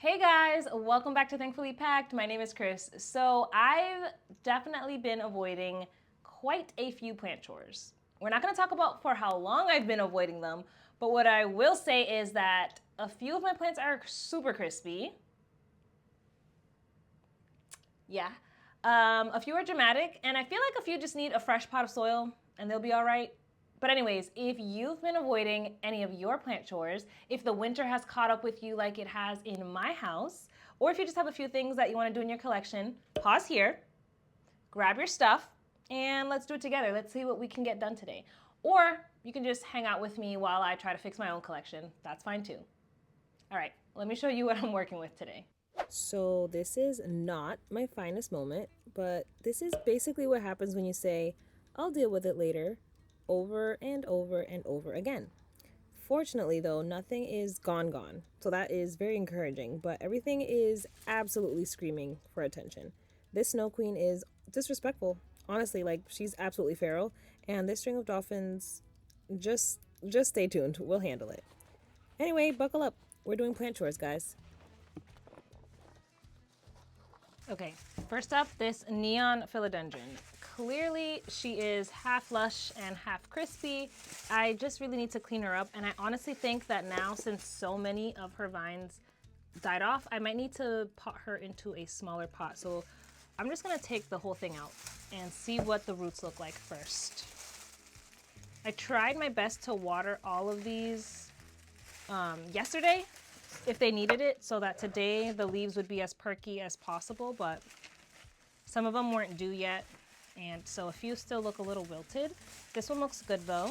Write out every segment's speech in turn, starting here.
Hey guys, welcome back to Thankfully Packed. My name is Chris. So I've definitely been avoiding quite a few plant chores. We're not going to talk about for how long I've been avoiding them, but what I will say is that a few of my plants are super crispy. Yeah. A few are dramatic, and I feel like a few just need a fresh pot of soil and they'll be all right. But anyways, if you've been avoiding any of your plant chores, if the winter has caught up with you like it has in my house, or if you just have a few things that you want to do in your collection, pause here, grab your stuff, and let's do it together. Let's see what we can get done today. Or you can just hang out with me while I try to fix my own collection. That's fine too. All right, let me show you what I'm working with today. So this is not my finest moment, but this is basically what happens when you say, I'll deal with it later, over and over and over again. Fortunately, though, nothing is gone, so that is very encouraging, but everything is absolutely screaming for attention. This Snow Queen is disrespectful. Honestly, like, she's absolutely feral, and this string of dolphins, just stay tuned. We'll handle it. Anyway, buckle up. We're doing plant chores, guys. Okay, first up, this neon philodendron. Clearly, she is half lush and half crispy. I just really need to clean her up, and I honestly think that now, since so many of her vines died off, I might need to pot her into a smaller pot. So I'm just gonna take the whole thing out and see what the roots look like first. I tried my best to water all of these yesterday, if they needed it, so that today the leaves would be as perky as possible, but some of them weren't due yet, and so a few still look a little wilted. This one looks good though.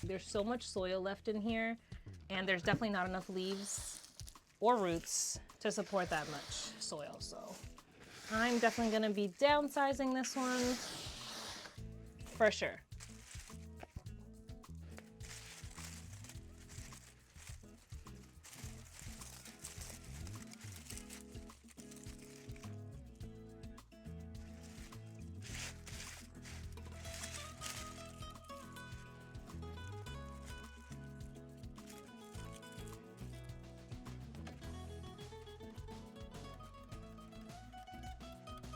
There's so much soil left in here, and there's definitely not enough leaves or roots to support that much soil, so I'm definitely gonna be downsizing this one for sure.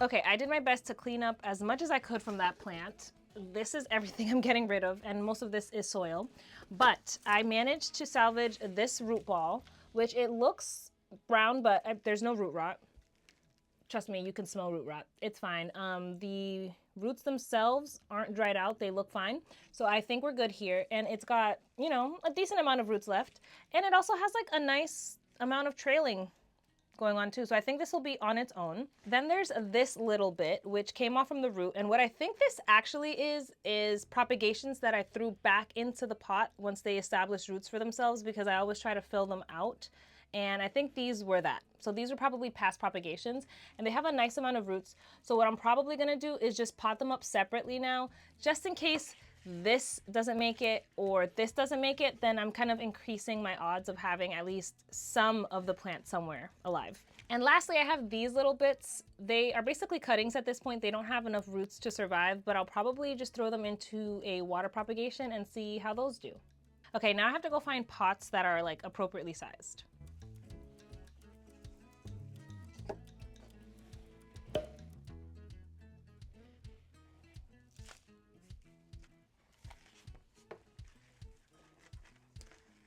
Okay, I did my best to clean up as much as I could from that plant. This is everything I'm getting rid of, and most of this is soil. But I managed to salvage this root ball, which it looks brown, but there's no root rot. Trust me, you can smell root rot. It's fine. The roots themselves aren't dried out. They look fine. So I think we're good here. And it's got, you know, a decent amount of roots left. And it also has like a nice amount of trailing going on too. So I think this will be on its own. Then there's this little bit which came off from the root, and what I think this actually is propagations that I threw back into the pot once they established roots for themselves, because I always try to fill them out, and I think these were that. So these are probably past propagations, and they have a nice amount of roots. So what I'm probably gonna do is just pot them up separately now, just in case this doesn't make it or this doesn't make it, then I'm kind of increasing my odds of having at least some of the plant somewhere alive. And lastly, I have these little bits. They are basically cuttings at this point. They don't have enough roots to survive, but I'll probably just throw them into a water propagation and see how those do. Okay, now I have to go find pots that are like appropriately sized.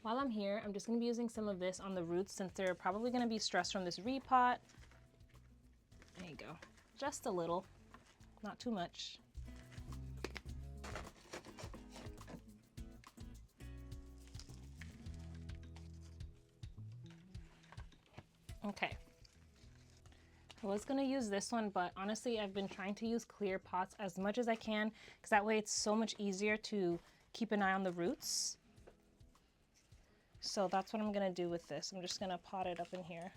While I'm here, I'm just gonna be using some of this on the roots since they're probably gonna be stressed from this repot. There you go. Just a little, not too much. Okay. I was gonna use this one, but honestly, I've been trying to use clear pots as much as I can, because that way it's so much easier to keep an eye on the roots. So that's what I'm gonna do with this. I'm just gonna pot it up in here.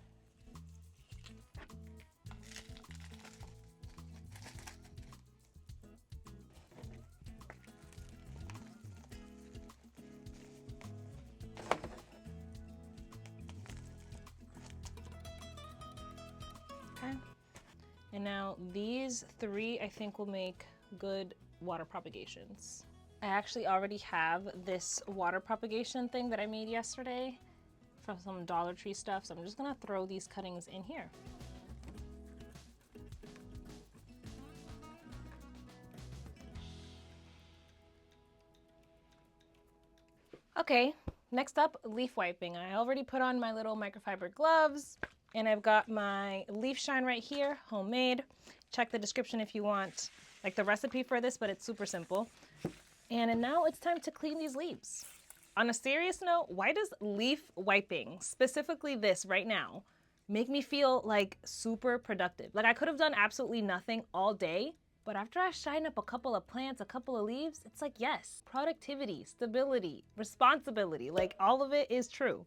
And now these three I think will make good water propagations. I actually already have this water propagation thing that I made yesterday from some Dollar Tree stuff, so I'm just gonna throw these cuttings in here. Okay, next up, leaf wiping. I already put on my little microfiber gloves, and I've got my leaf shine right here, homemade. Check the description if you want like the recipe for this, but it's super simple. And now it's time to clean these leaves. On a serious note, why does leaf wiping, specifically this right now, make me feel like super productive? Like I could have done absolutely nothing all day, but after I shine up a couple of plants, a couple of leaves, it's like, yes, productivity, stability, responsibility, like all of it is true.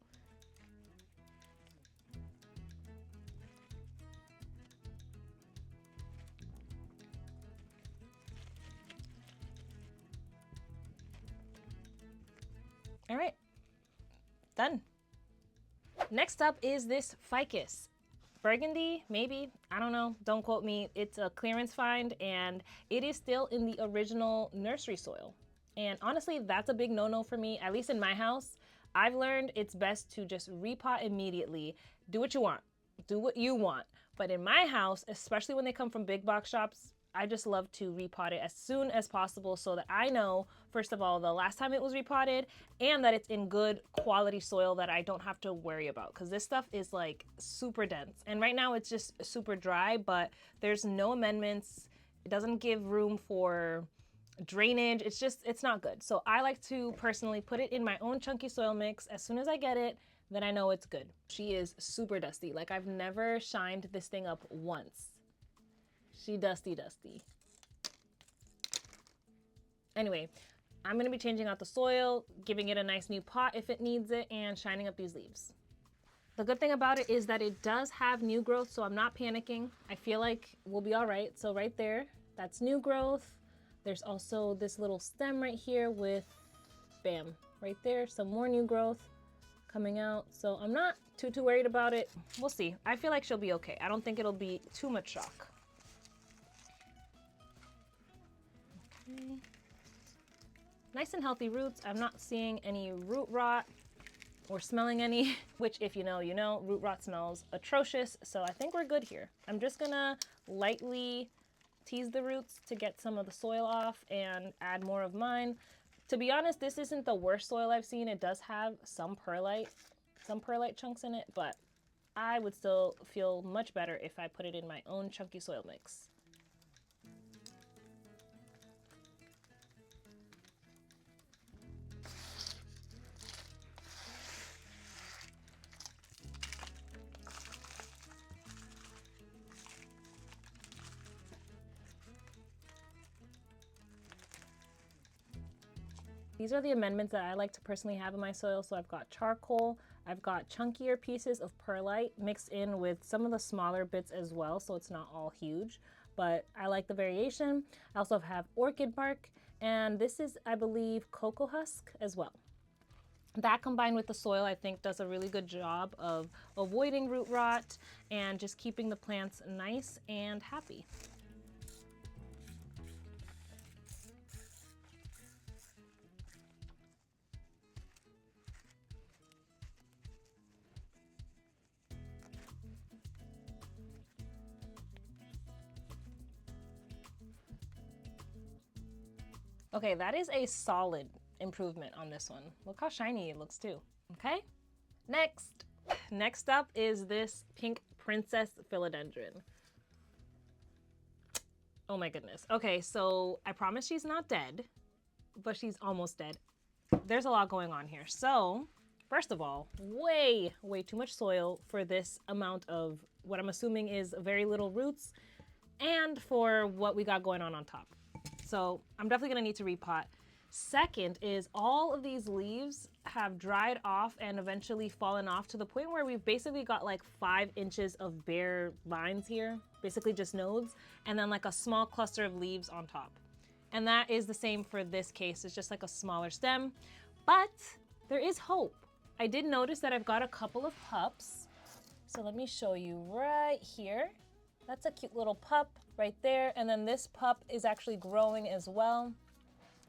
All right, done. Next up is this Ficus. Burgundy, maybe, I don't know, don't quote me. It's a clearance find and it is still in the original nursery soil. And honestly, that's a big no-no for me, at least in my house. I've learned it's best to just repot immediately. Do what you want, do what you want. But in my house, especially when they come from big box shops, I just love to repot it as soon as possible so that I know, first of all, the last time it was repotted and that it's in good quality soil that I don't have to worry about, because this stuff is like super dense. And right now it's just super dry, but there's no amendments. It doesn't give room for drainage. It's not good. So I like to personally put it in my own chunky soil mix. As soon as I get it, then I know it's good. She is super dusty. Like I've never shined this thing up once. She dusty. Anyway, I'm gonna be changing out the soil, giving it a nice new pot if it needs it, and shining up these leaves. The good thing about it is that it does have new growth, so I'm not panicking. I feel like we'll be all right. So right there, that's new growth. There's also this little stem right here with, bam, right there, some more new growth coming out. So I'm not too worried about it. We'll see. I feel like she'll be okay. I don't think it'll be too much shock. Okay. Nice and healthy roots. I'm not seeing any root rot or smelling any, which if you know, you know, root rot smells atrocious. So I think we're good here. I'm just gonna lightly tease the roots to get some of the soil off and add more of mine. To be honest, this isn't the worst soil I've seen. It does have some perlite chunks in it, but I would still feel much better if I put it in my own chunky soil mix. These are the amendments that I like to personally have in my soil. So I've got charcoal, I've got chunkier pieces of perlite mixed in with some of the smaller bits as well, so it's not all huge, but I like the variation. I also have orchid bark, and this is, I believe, cocoa husk as well. That combined with the soil, I think, does a really good job of avoiding root rot and just keeping the plants nice and happy. Okay, that is a solid improvement on this one. Look how shiny it looks too. Okay, next up is this pink princess philodendron. Oh my goodness. Okay, so I promise she's not dead, but she's almost dead. There's a lot going on here. So first of all, way too much soil for this amount of what I'm assuming is very little roots and for what we got going on top. So I'm definitely gonna need to repot. Second is all of these leaves have dried off and eventually fallen off to the point where we've basically got like 5 inches of bare vines here, basically just nodes, and then like a small cluster of leaves on top. And that is the same for this case. It's just like a smaller stem, but there is hope. I did notice that I've got a couple of pups. So let me show you right here. That's a cute little pup right there. And then this pup is actually growing as well.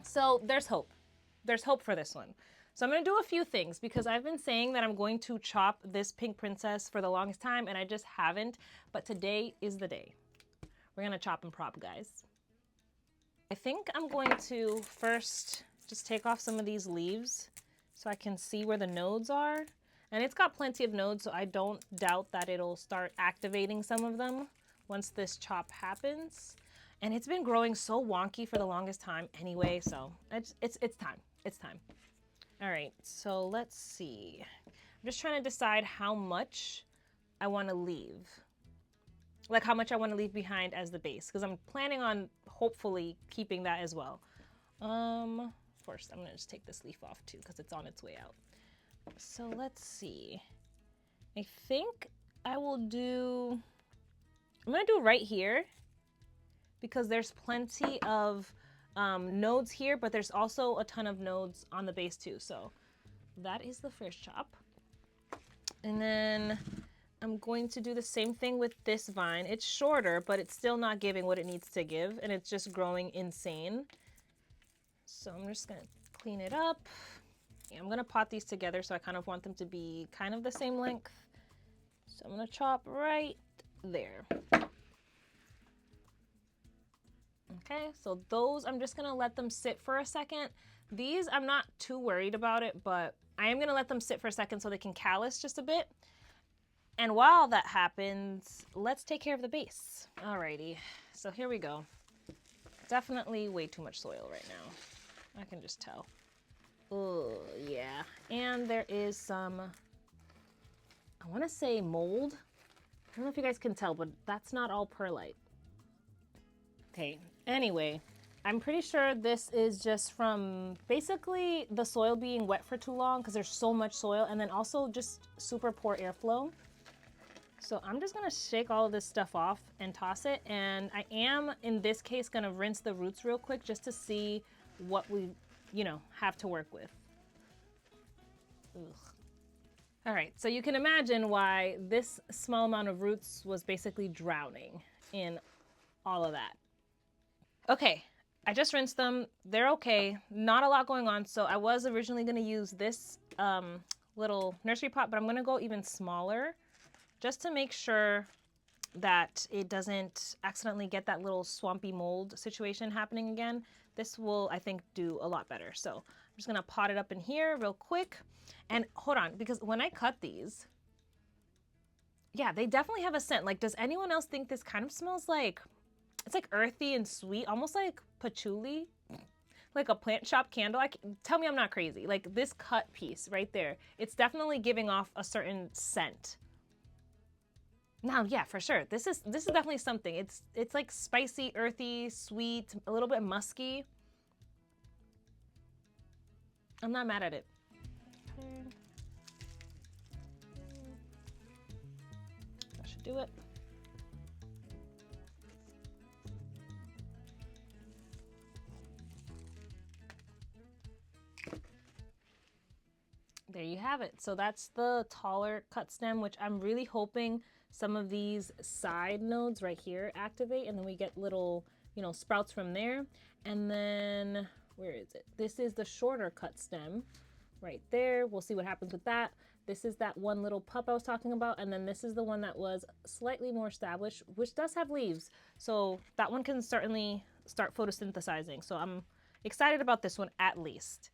So there's hope. There's hope for this one. So I'm going to do a few things because I've been saying that I'm going to chop this pink princess for the longest time and I just haven't. But today is the day. We're going to chop and prop, guys. I think I'm going to first just take off some of these leaves so I can see where the nodes are. And it's got plenty of nodes, so I don't doubt that it'll start activating some of them once this chop happens. And it's been growing so wonky for the longest time anyway, so it's time. It's time. All right, so let's see. I'm just trying to decide how much I want to leave. Like how much I want to leave behind as the base, because I'm planning on hopefully keeping that as well. First, I'm going to just take this leaf off too, because it's on its way out. So let's see. I think I will do, I'm going to do right here, because there's plenty of nodes here, but there's also a ton of nodes on the base too. So that is the first chop. And then I'm going to do the same thing with this vine. It's shorter, but it's still not giving what it needs to give, and it's just growing insane. So I'm just gonna clean it up. Yeah, I'm gonna pot these together, so I kind of want them to be kind of the same length. So I'm gonna chop right there. Okay, so those, I'm just gonna let them sit for a second. These, I'm not too worried about it, but I am gonna let them sit for a second so they can callus just a bit. And while that happens, let's take care of the base. Alrighty, so here we go. Definitely way too much soil right now. I can just tell. Oh, yeah. And there is some, I wanna say mold. I don't know if you guys can tell, but that's not all perlite. Okay, anyway, I'm pretty sure this is just from basically the soil being wet for too long because there's so much soil, and then also just super poor airflow. So I'm just gonna shake all of this stuff off and toss it. And I am, in this case, gonna rinse the roots real quick just to see what we, have to work with. Ugh. All right, so you can imagine why this small amount of roots was basically drowning in all of that. Okay, I just rinsed them. They're okay. Not a lot going on. So I was originally gonna use this little nursery pot, but I'm gonna go even smaller, just to make sure that it doesn't accidentally get that little swampy mold situation happening again. This will, I think, do a lot better. So I'm just gonna pot it up in here real quick. And hold on, because when I cut these, yeah, they definitely have a scent. Like, does anyone else think this kind of smells like, it's like earthy and sweet, almost like patchouli, like a plant shop candle? Tell me I'm not crazy. Like this cut piece right there, it's definitely giving off a certain scent. Now, yeah, for sure. This is definitely something. It's like spicy, earthy, sweet, a little bit musky. I'm not mad at it. That should do it. There you have it. So that's the taller cut stem, which I'm really hoping some of these side nodes right here activate, and then we get little, sprouts from there. And then, where is it? This is the shorter cut stem right there. We'll see what happens with that. This is that one little pup I was talking about. And then this is the one that was slightly more established, which does have leaves. So that one can certainly start photosynthesizing. So I'm excited about this one at least.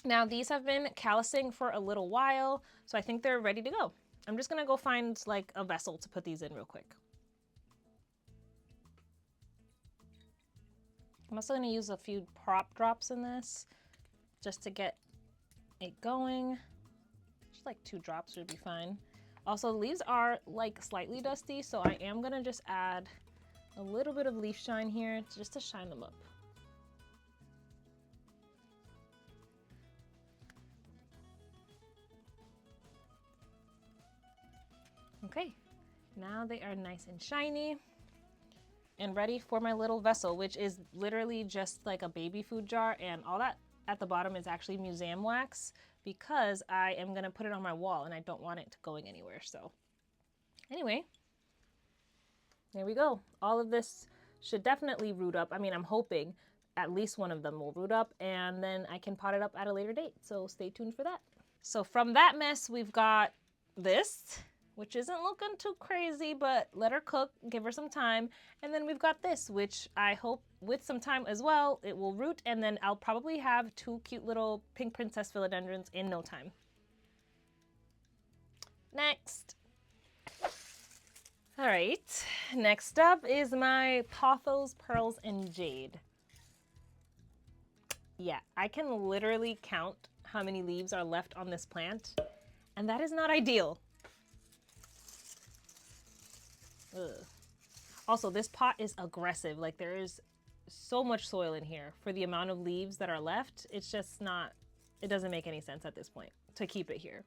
Now these have been callusing for a little while, so I think they're ready to go. I'm just gonna go find like a vessel to put these in real quick. I'm also gonna use a few prop drops in this just to get it going. Just like 2 drops would be fine. Also, the leaves are like slightly dusty, so I am gonna just add a little bit of leaf shine here just to shine them up. Okay, now they are nice and shiny and ready for my little vessel, which is literally just like a baby food jar, and all that at the bottom is actually museum wax because I am gonna put it on my wall and I don't want it going anywhere. So anyway, There we go. All of this should definitely root up. I mean, I'm hoping at least one of them will root up, and then I can pot it up at a later date. So stay tuned for that. So from that mess, we've got this, which isn't looking too crazy, but let her cook, give her some time. And then we've got this, which I hope with some time as well, it will root, and then I'll probably have 2 cute little pink princess philodendrons in no time. Next. All right, next up is my Pothos, Pearls, and Jade. Yeah, I can literally count how many leaves are left on this plant, and that is not ideal. Ugh. Also, this pot is aggressive. Like, there is so much soil in here for the amount of leaves that are left. It's just not, it doesn't make any sense at this point to keep it here.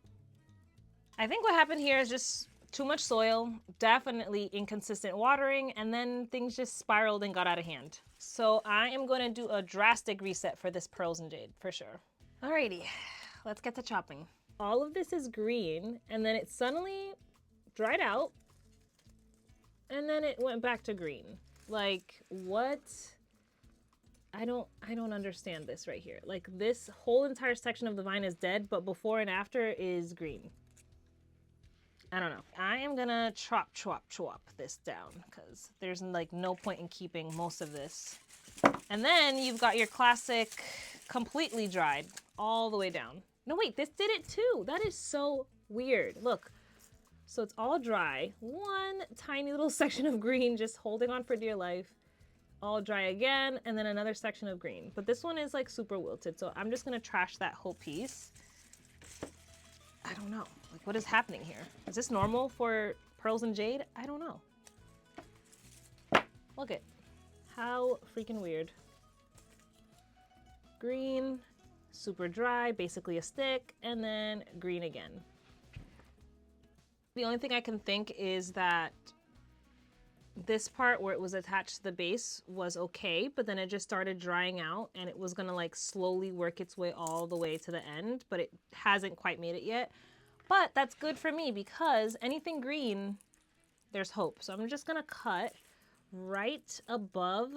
I think what happened here is just too much soil, definitely inconsistent watering, and then things just spiraled and got out of hand. So I am going to do a drastic reset for this Pearls and Jade for sure. Alrighty, let's get to chopping. All of this is green, and then it suddenly dried out, and then it went back to green. Like, what? I don't understand this right here. Like, this whole entire section of the vine is dead, but before and after is green. I don't know. I am gonna chop this down because there's like no point in keeping most of this. And then you've got your classic completely dried all the way down. No, wait, this did it too. That is so weird. Look, so it's all dry. One tiny little section of green just holding on for dear life. All dry again, and then another section of green. But this one is like super wilted, so I'm just gonna trash that whole piece. I don't know. Like, what is happening here? Is this normal for Pearls and Jade? I don't know. Look it. How freaking weird. Green, super dry, basically a stick, and then green again. The only thing I can think is that this part where it was attached to the base was okay, but then it just started drying out and it was gonna like slowly work its way all the way to the end, but it hasn't quite made it yet. But that's good for me because anything green, there's hope. So I'm just gonna cut right above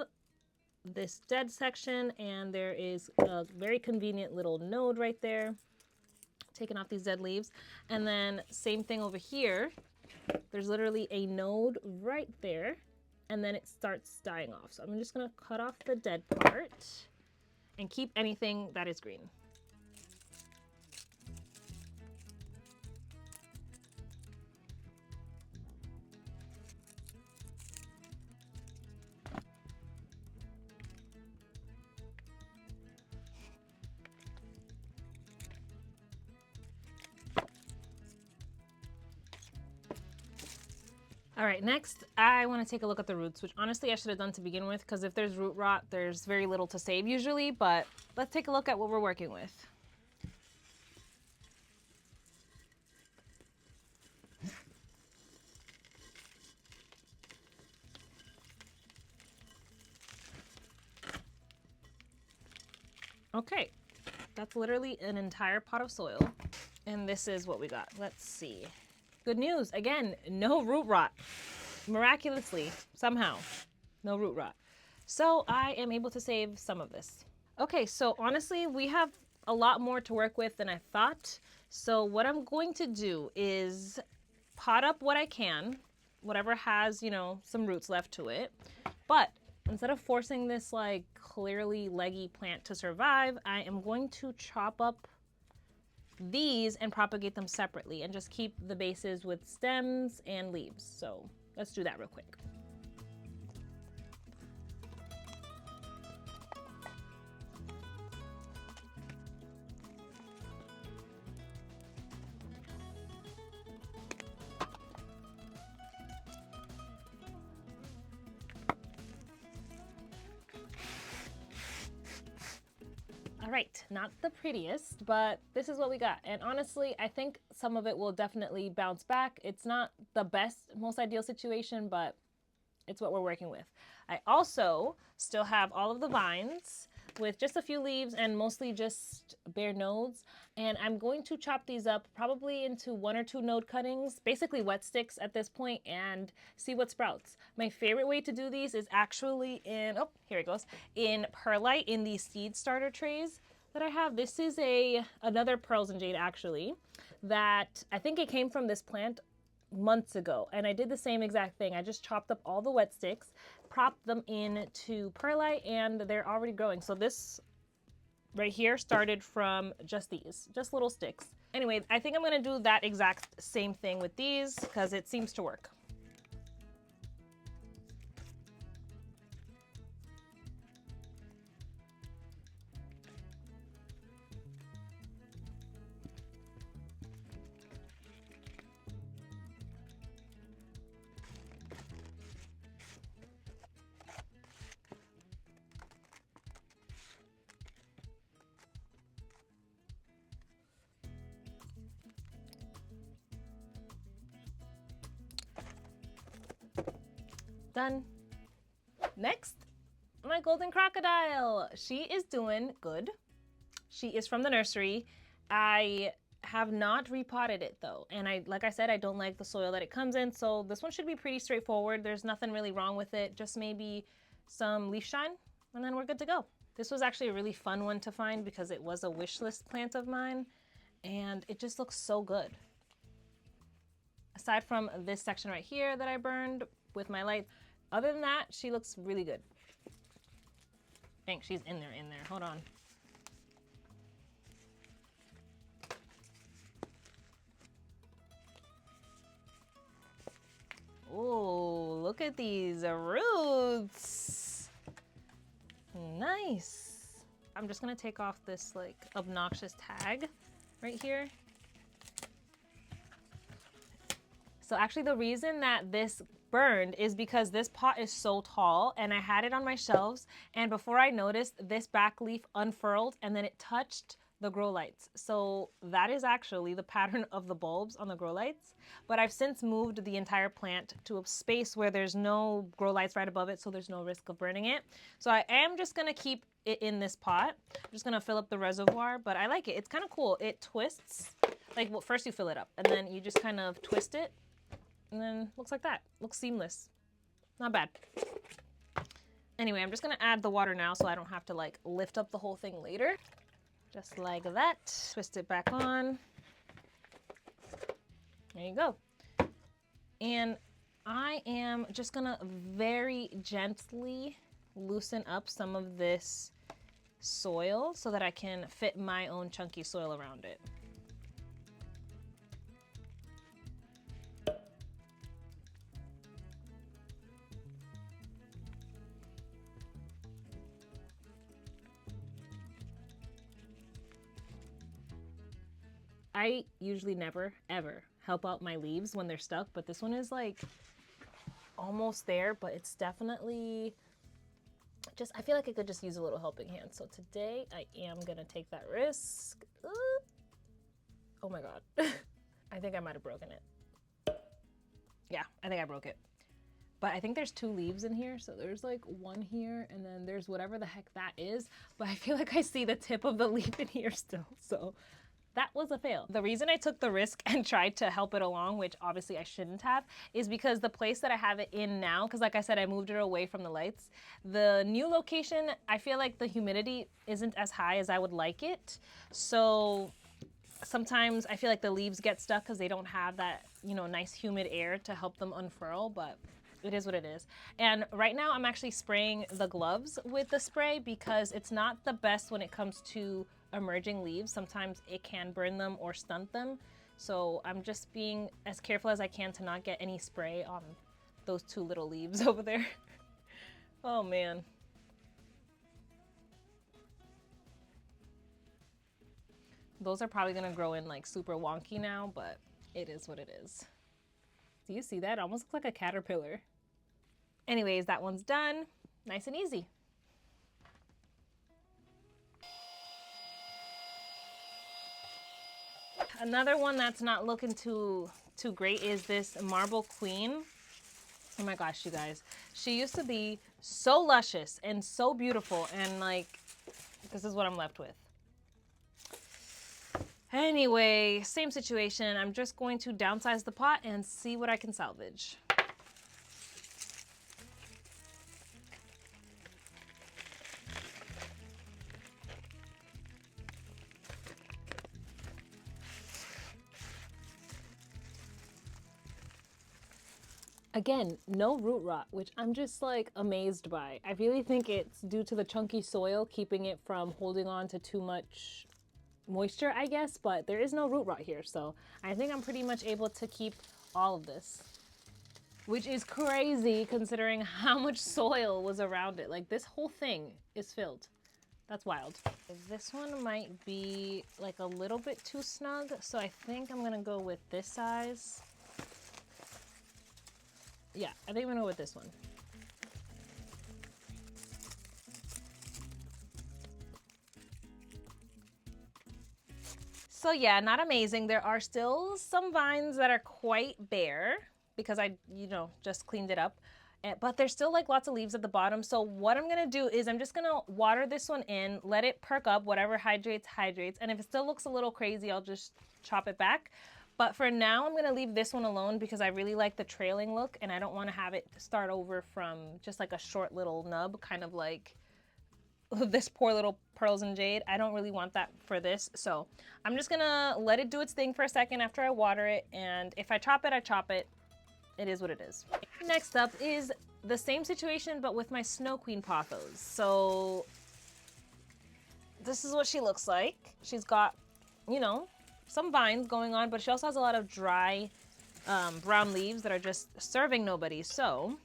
this dead section, and there is a very convenient little node right there, taking off these dead leaves. And then same thing over here. There's literally a node right there, and then it starts dying off. So I'm just gonna cut off the dead part and keep anything that is green. All right, next I want to take a look at the roots, which honestly I should have done to begin with, because if there's root rot, there's very little to save usually, but let's take a look at what we're working with. Okay, that's literally an entire pot of soil, and this is what we got. Let's see. Good news, again, no root rot. Miraculously, somehow, no root rot. So I am able to save some of this. Okay, so honestly, we have a lot more to work with than I thought. So what I'm going to do is pot up what I can, whatever has, you know, some roots left to it. But instead of forcing this like clearly leggy plant to survive, I am going to chop up these and propagate them separately and just keep the bases with stems and leaves. So let's do that real quick. All right, not the prettiest, but this is what we got. And honestly, I think some of it will definitely bounce back. It's not the best, most ideal situation, but it's what we're working with. I also still have all of the vines with just a few leaves and mostly just bare nodes. And I'm going to chop these up probably into 1 or 2 node cuttings, basically wet sticks at this point, and see what sprouts. My favorite way to do these is actually in, oh, here it goes, in perlite in these seed starter trays that I have. This is another Pearls and Jade actually, that I think it came from this plant months ago, and I did the same exact thing. I just chopped up all the wet sticks, propped them into perlite, and they're already growing. So this right here started from just these, just little sticks. Anyway, I think I'm gonna do that exact same thing with these because it seems to work. Done. Next, my golden crocodile. She is doing good. She is from the nursery. I have not repotted it though. And like I said, I don't like the soil that it comes in. So this one should be pretty straightforward. There's nothing really wrong with it. Just maybe some leaf shine and then we're good to go. This was actually a really fun one to find because it was a wish list plant of mine and it just looks so good. Aside from this section right here that I burned with my light, other than that, she looks really good. Dang, she's in there. Hold on. Oh, look at these roots. Nice. I'm just gonna take off this like obnoxious tag right here. So actually the reason that this burned is because this pot is so tall and I had it on my shelves, and before I noticed, this back leaf unfurled and then it touched the grow lights. So that is actually the pattern of the bulbs on the grow lights. But I've since moved the entire plant to a space where there's no grow lights right above it, so there's no risk of burning it. So I am just gonna keep it in this pot. I'm just gonna fill up the reservoir, but I like it. It's kind of cool. It twists. Like, well, first you fill it up and then you just kind of twist it. And then looks like that. Looks seamless. Not bad. Anyway, I'm just gonna add the water now so I don't have to like lift up the whole thing later. Just like that. Twist it back on. There you go. And I am just gonna very gently loosen up some of this soil so that I can fit my own chunky soil around it. I usually never, ever help out my leaves when they're stuck, but this one is like almost there, but it's definitely just, I feel like it could just use a little helping hand. So today I am gonna take that risk. Oh my God. I think I might have broken it. Yeah, I think I broke it. But I think there's 2 leaves in here. So there's like 1 here and then there's whatever the heck that is. But I feel like I see the tip of the leaf in here still. So that was a fail. The reason I took the risk and tried to help it along, which obviously I shouldn't have, is because the place that I have it in now, because like I said, I moved it away from the lights. The new location, I feel like the humidity isn't as high as I would like it. So sometimes I feel like the leaves get stuck because they don't have that, you know, nice humid air to help them unfurl, but it is what it is. And right now I'm actually spraying the gloves with the spray because it's not the best when it comes to emerging leaves. Sometimes it can burn them or stunt them. So I'm just being as careful as I can to not get any spray on those 2 little leaves over there. Oh man. Those are probably gonna grow in like super wonky now, but it is what it is. Do you see that? It almost looks like a caterpillar. Anyways, that one's done. Nice and easy. Another one that's not looking too great is this Marble Queen. Oh my gosh, you guys. She used to be so luscious and so beautiful, and like this is what I'm left with. Anyway, same situation. I'm just going to downsize the pot and see what I can salvage. Again, no root rot, which I'm just like amazed by. I really think it's due to the chunky soil keeping it from holding on to too much moisture, I guess, but there is no root rot here. So I think I'm pretty much able to keep all of this, which is crazy considering how much soil was around it. Like this whole thing is filled. That's wild. This one might be like a little bit too snug. So I think I'm gonna go with this size. Yeah, I think I'm gonna go with this one. So yeah, not amazing. There are still some vines that are quite bare because I, just cleaned it up. But there's still like lots of leaves at the bottom. So what I'm gonna do is I'm just gonna water this one in, let it perk up, whatever hydrates. And if it still looks a little crazy, I'll just chop it back. But for now, I'm gonna leave this one alone because I really like the trailing look and I don't wanna have it start over from just like a short little nub, kind of like this poor little Pearls and Jade. I don't really want that for this. So I'm just gonna let it do its thing for a second after I water it. And if I chop it, I chop it. It is what it is. Next up is the same situation, but with my Snow Queen Pothos. So this is what she looks like. She's got, some vines going on, but she also has a lot of dry brown leaves that are just serving nobody. So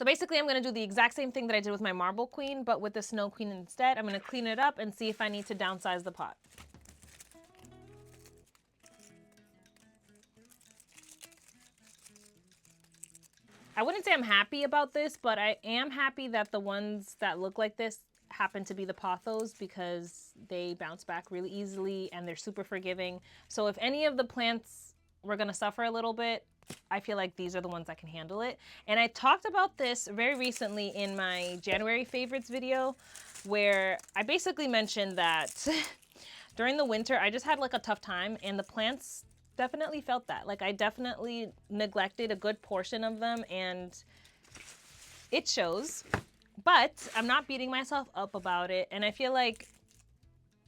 basically I'm gonna do the exact same thing that I did with my Marble Queen, but with the Snow Queen instead. I'm gonna clean it up and see if I need to downsize the pot. I wouldn't say I'm happy about this, but I am happy that the ones that look like this happen to be the Pothos because they bounce back really easily and they're super forgiving. So if any of the plants were gonna suffer a little bit, I feel like these are the ones that can handle it. And I talked about this very recently in my January favorites video, where I basically mentioned that during the winter, I just had like a tough time and the plants definitely felt that. Like I definitely neglected a good portion of them and it shows, but I'm not beating myself up about it. And I feel like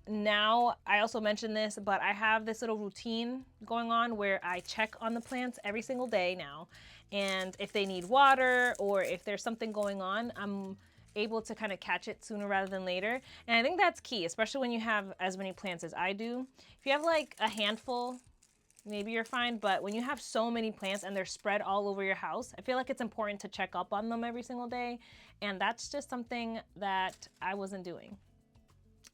now, I also mentioned this, but I have this little routine going on where I check on the plants every single day now. And if they need water or if there's something going on, I'm able to kind of catch it sooner rather than later. And I think that's key, especially when you have as many plants as I do. If you have like a handful, maybe you're fine, but when you have so many plants and they're spread all over your house, I feel like it's important to check up on them every single day. And that's just something that I wasn't doing.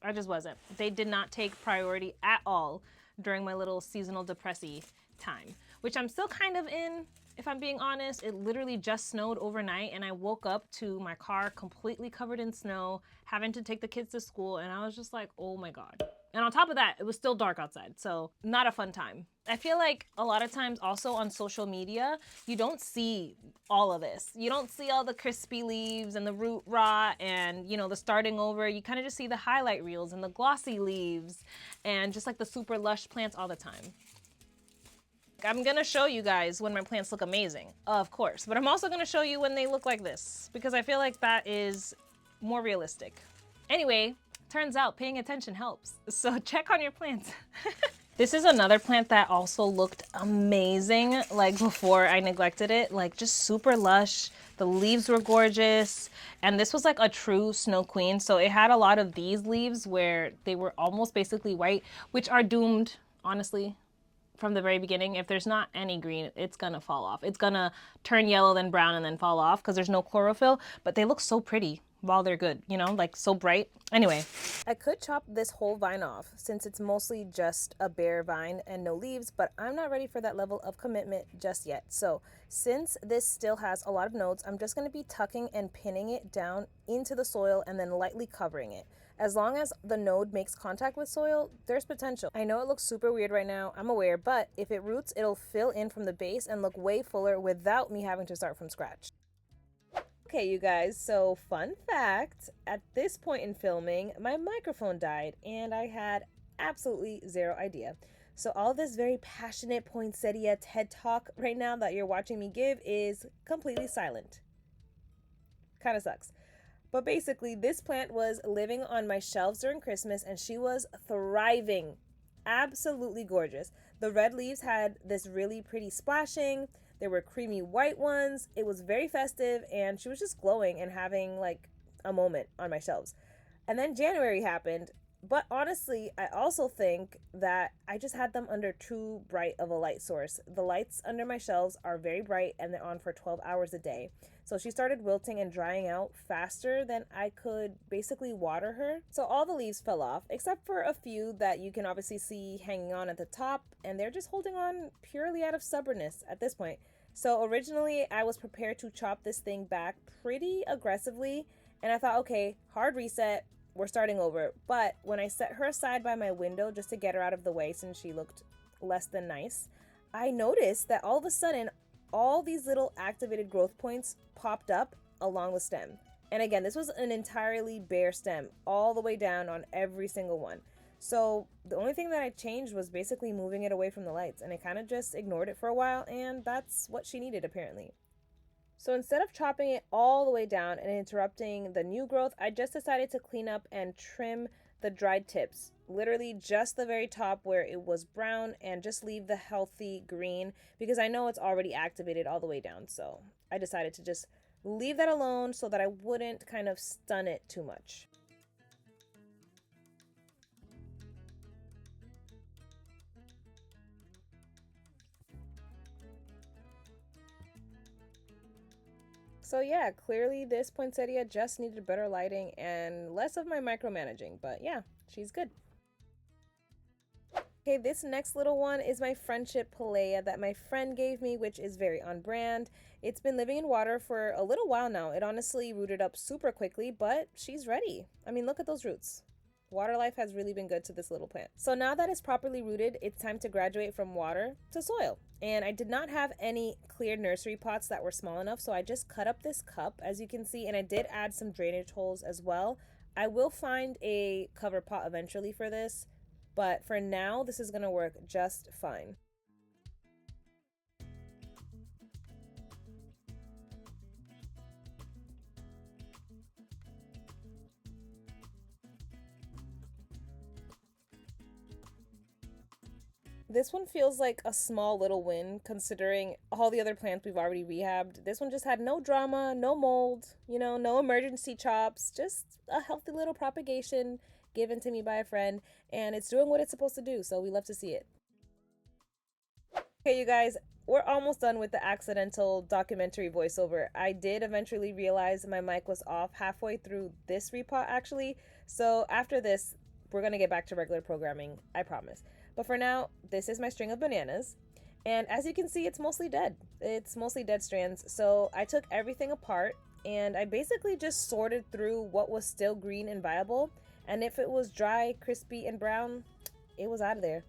I just wasn't. They did not take priority at all during my little seasonal depressy time, which I'm still kind of in, if I'm being honest. It literally just snowed overnight and I woke up to my car completely covered in snow, having to take the kids to school, and I was just like, oh my God. And on top of that, it was still dark outside, so not a fun time. I feel like a lot of times also on social media, you don't see all of this. You don't see all the crispy leaves and the root rot and, the starting over. You kind of just see the highlight reels and the glossy leaves and just like the super lush plants all the time. I'm gonna show you guys when my plants look amazing, of course, but I'm also gonna show you when they look like this because I feel like that is more realistic. Anyway, turns out paying attention helps, so check on your plants. This is another plant that also looked amazing, like before I neglected it, like just super lush. The leaves were gorgeous, and this was like a true Snow Queen, so it had a lot of these leaves where they were almost basically white, which are doomed, honestly, from the very beginning. If there's not any green, it's gonna fall off. It's gonna turn yellow, then brown, and then fall off because there's no chlorophyll, but they look so pretty while they're good, like so bright. Anyway, I could chop this whole vine off since it's mostly just a bare vine and no leaves, but I'm not ready for that level of commitment just yet. So since this still has a lot of nodes, I'm just gonna be tucking and pinning it down into the soil and then lightly covering it. As long as the node makes contact with soil, there's potential. I know it looks super weird right now, I'm aware, but if it roots, it'll fill in from the base and look way fuller without me having to start from scratch. Okay, you guys, so fun fact, at this point in filming, my microphone died and I had absolutely zero idea. So all this very passionate poinsettia TED Talk right now that you're watching me give is completely silent. Kind of sucks. But basically, this plant was living on my shelves during Christmas and she was thriving. Absolutely gorgeous. The red leaves had this really pretty splashing. There were creamy white ones. It was very festive and she was just glowing and having like a moment on my shelves. And then January happened. But honestly, I also think that I just had them under too bright of a light source. The lights under my shelves are very bright and they're on for 12 hours a day. So she started wilting and drying out faster than I could basically water her. So all the leaves fell off, except for a few that you can obviously see hanging on at the top, and they're just holding on purely out of stubbornness at this point. So originally I was prepared to chop this thing back pretty aggressively, and I thought, okay, hard reset, we're starting over. But when I set her aside by my window just to get her out of the way since she looked less than nice, I noticed that all of a sudden all these little activated growth points popped up along the stem. And again, this was an entirely bare stem all the way down on every single one. So the only thing that I changed was basically moving it away from the lights, and I kind of just ignored it for a while, and that's what she needed apparently. So instead of chopping it all the way down and interrupting the new growth, I just decided to clean up and trim the dried tips. Literally just the very top where it was brown, and just leave the healthy green because I know it's already activated all the way down. So I decided to just leave that alone so that I wouldn't kind of stun it too much. So yeah, clearly this poinsettia just needed better lighting and less of my micromanaging, but yeah, she's good. Okay, this next little one is my friendship Pilea that my friend gave me, which is very on brand. It's been living in water for a little while now. It honestly rooted up super quickly, but she's ready. I mean, look at those roots. Water life has really been good to this little plant. So now that it's properly rooted, it's time to graduate from water to soil. And I did not have any clear nursery pots that were small enough, so I just cut up this cup, as you can see, and I did add some drainage holes as well. I will find a cover pot eventually for this, but for now, this is gonna work just fine. This one feels like a small little win considering all the other plants we've already rehabbed. This one just had no drama, no mold, no emergency chops, just a healthy little propagation given to me by a friend, and it's doing what it's supposed to do, so we love to see it. Okay, you guys, we're almost done with the accidental documentary voiceover. I did eventually realize my mic was off halfway through this repot actually, so after this, we're gonna get back to regular programming, I promise. But for now, this is my string of bananas. And as you can see, it's mostly dead. It's mostly dead strands. So I took everything apart and I basically just sorted through what was still green and viable. And if it was dry, crispy, and brown, it was out of there.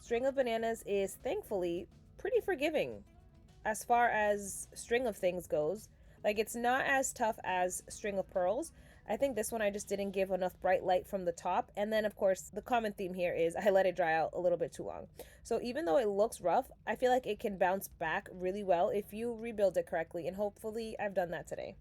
String of bananas is thankfully pretty forgiving as far as string of things goes. Like, it's not as tough as string of pearls. I think this one I just didn't give enough bright light from the top. And then, of course, the common theme here is I let it dry out a little bit too long. So even though it looks rough, I feel like it can bounce back really well if you rebuild it correctly. And hopefully I've done that today.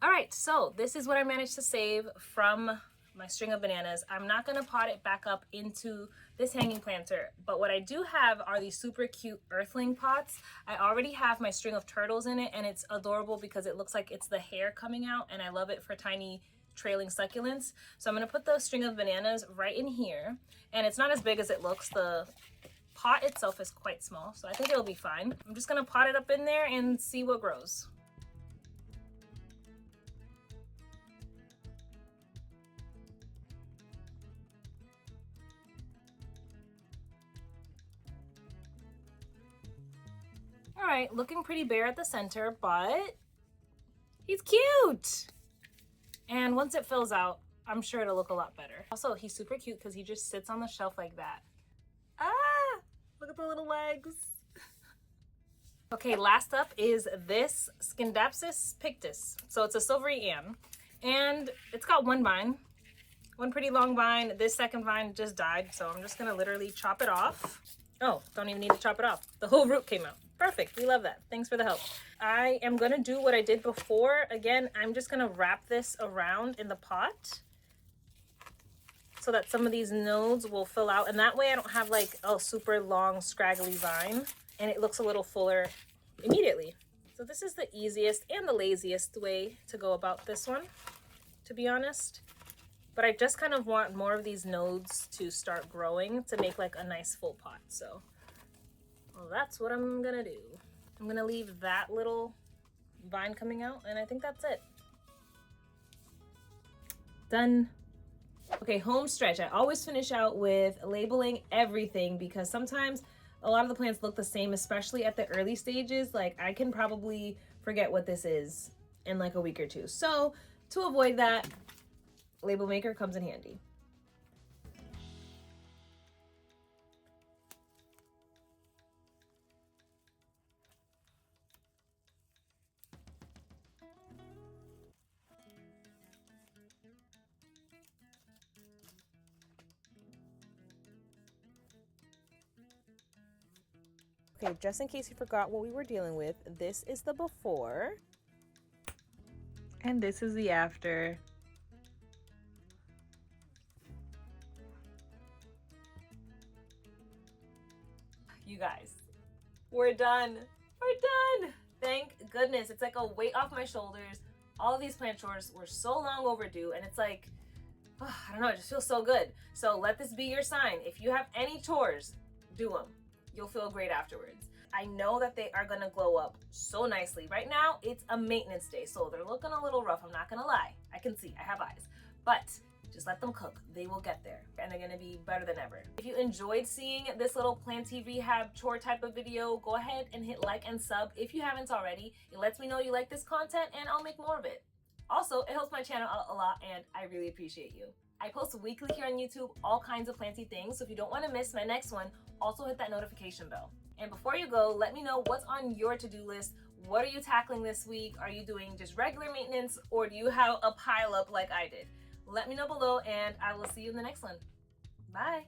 All right, so this is what I managed to save from my string of bananas. I'm not gonna pot it back up into this hanging planter, but what I do have are these super cute earthling pots. I already have my string of turtles in it, and it's adorable because it looks like it's the hair coming out, and I love it for tiny trailing succulents. So I'm gonna put the string of bananas right in here, and it's not as big as it looks. The pot itself is quite small, so I think it'll be fine. I'm just gonna pot it up in there and see what grows. All right, looking pretty bare at the center, but he's cute. And once it fills out, I'm sure it'll look a lot better. Also, he's super cute because he just sits on the shelf like that. Look at the little legs. Okay, last up is this Scindapsus pictus. So it's a silvery yam, and it's got one vine, one pretty long vine. This second vine just died, so I'm just gonna literally chop it off. Oh, don't even need to chop it off. The whole root came out. Perfect, we love that. Thanks for the help. I am gonna do what I did before. Again, I'm just gonna wrap this around in the pot so that some of these nodes will fill out, and that way I don't have like a super long scraggly vine, and it looks a little fuller immediately. So this is the easiest and the laziest way to go about this one, to be honest. But I just kind of want more of these nodes to start growing to make like a nice full pot. So, well, that's what I'm gonna do. I'm gonna leave that little vine coming out, and I think that's it. Done. Okay, home stretch. I always finish out with labeling everything because sometimes a lot of the plants look the same, especially at the early stages. Like I can probably forget what this is in like a week or two. So to avoid that, label maker comes in handy. Okay, just in case you forgot what we were dealing with, this is the before. And this is the after. You guys, we're done. We're done. Thank goodness. It's like a weight off my shoulders. All of these plant chores were so long overdue, and it's like, oh, I don't know, it just feels so good. So let this be your sign. If you have any chores, do them. You'll feel great afterwards. I know that they are gonna glow up so nicely. Right now, it's a maintenance day, so they're looking a little rough, I'm not gonna lie. I can see, I have eyes. But just let them cook, they will get there, and they're gonna be better than ever. If you enjoyed seeing this little planty rehab chore type of video, go ahead and hit like and sub if you haven't already. It lets me know you like this content, and I'll make more of it. Also, it helps my channel out a lot, and I really appreciate you. I post weekly here on YouTube, all kinds of planty things, so if you don't want to miss my next one, also hit that notification bell. And before you go, let me know what's on your to-do list. What are you tackling this week? Are you doing just regular maintenance, or do you have a pile up like I did? Let me know below, and I will see you in the next one. Bye.